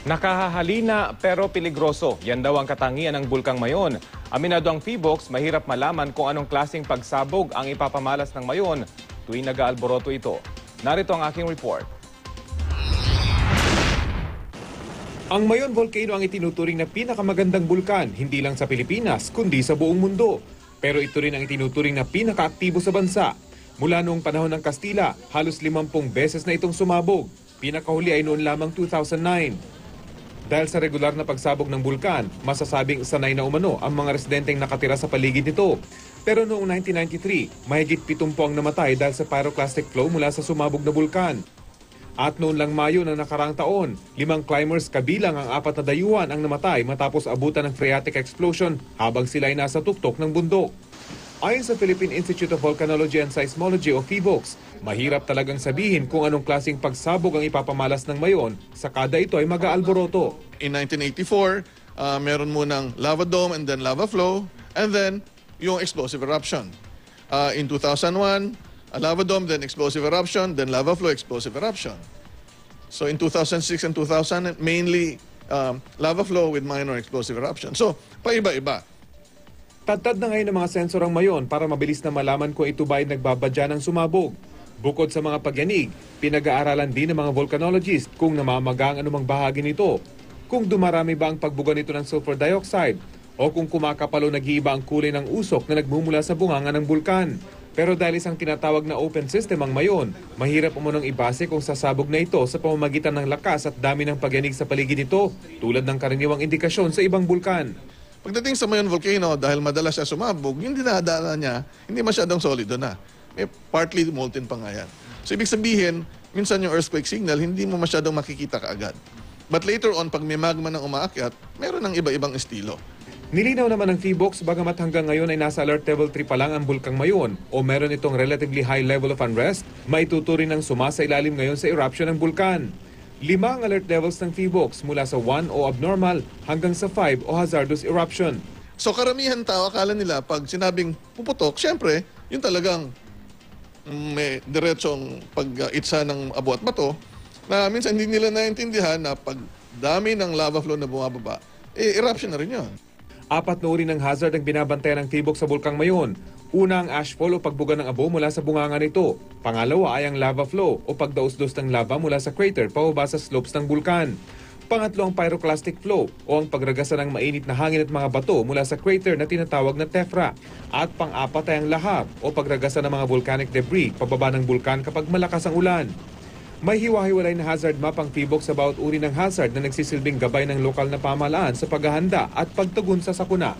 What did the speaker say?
Nakahahalina pero peligroso. Yan daw ang katangian ng Bulkang Mayon. Aminado ang PHIVOLCS, mahirap malaman kung anong klaseng pagsabog ang ipapamalas ng Mayon tuwing nag-aalboroto ito. Narito ang aking report. Ang Mayon Volcano ang itinuturing na pinakamagandang bulkan, hindi lang sa Pilipinas, kundi sa buong mundo. Pero ito rin ang itinuturing na pinakaaktibo sa bansa. Mula noong panahon ng Kastila, halos 50 beses na itong sumabog. Pinakahuli ay noon lamang 2009. Dahil sa regular na pagsabog ng bulkan, masasabing sanay na umano ang mga residenteng nakatira sa paligid nito. Pero noong 1993, mahigit 70 ang namatay dahil sa pyroclastic flow mula sa sumabog na bulkan. At noon lang Mayo ng nakaraang taon, 5 climbers kabilang ang 4 na dayuhan ang namatay matapos abutan ng phreatic explosion habang sila ay nasa tuktok ng bundok. Ayon sa Philippine Institute of Volcanology and Seismology o PHIVOLCS, mahirap talagang sabihin kung anong klaseng pagsabog ang ipapamalas ng Mayon sa kada ito ay mag-aalboroto. In 1984, meron munang lava dome and then lava flow and then yung explosive eruption. In 2001, a lava dome, then explosive eruption, then lava flow, explosive eruption. So in 2006 and 2000, mainly lava flow with minor explosive eruption. So paiba-iba. Tatad na ngayon ng mga sensor ang Mayon para mabilis na malaman kung ito ba ay nagbabadya ng sumabog. Bukod sa mga pagyanig, pinag-aaralan din ng mga volcanologist kung namamaga ang anumang bahagi nito, kung dumarami ba ang pagbuga nito ng sulfur dioxide, o kung kumakapal o nag-iiba ang kulay ng usok na nagmumula sa bunganga ng bulkan. Pero dahil isang tinatawag na open system ang Mayon, mahirap umunong ibase kung sasabog na ito sa pamamagitan ng lakas at dami ng pagyanig sa paligid nito, tulad ng karaniwang indikasyon sa ibang bulkan. Pagdating sa Mayon Volcano, dahil madalas siya sumabog, yung dinadaanan niya, hindi masyadong solido na. May partly molten pa nga yan. So ibig sabihin, minsan yung earthquake signal, hindi mo masyadong makikita kaagad. But later on, pag may magma nang umaakyat, meron ng iba-ibang estilo. Nilinaw naman ng PHIVOLCS bagamat hanggang ngayon ay nasa alert level 3 pa lang ang Bulkang Mayon o meron itong relatively high level of unrest, maituturing ng sumasailalim ngayon sa eruption ng bulkan. 5 ang alert levels ng PHIVOLCS mula sa 1 o abnormal hanggang sa 5 o hazardous eruption. So karamihan tao, akala nila pag sinabing puputok, syempre, yun talagang may diretsong pag-itsa ng abo at bato na minsan hindi nila naintindihan na pag dami ng lava flow na bumababa, eruption na rin yun. 4 na uri ng hazard ang binabantayan ng PHIVOLCS sa Bulkang Mayon. Una ang ashfall o pagbuga ng abo mula sa bunganga nito. Pangalawa ay ang lava flow o pagdaos-dos ng lava mula sa crater pababa sa slopes ng bulkan. Pangatlo ang pyroclastic flow o ang pagragasa ng mainit na hangin at mga bato mula sa crater na tinatawag na tephra. At pang-apat ay ang lahab o pagragasa ng mga volcanic debris pababa ng bulkan kapag malakas ang ulan. May hiwa-hiwalay na hazard map ang PHIVOLCS sa bawat uri ng hazard na nagsisilbing gabay ng lokal na pamahalaan sa paghahanda at pagtugon sa sakuna.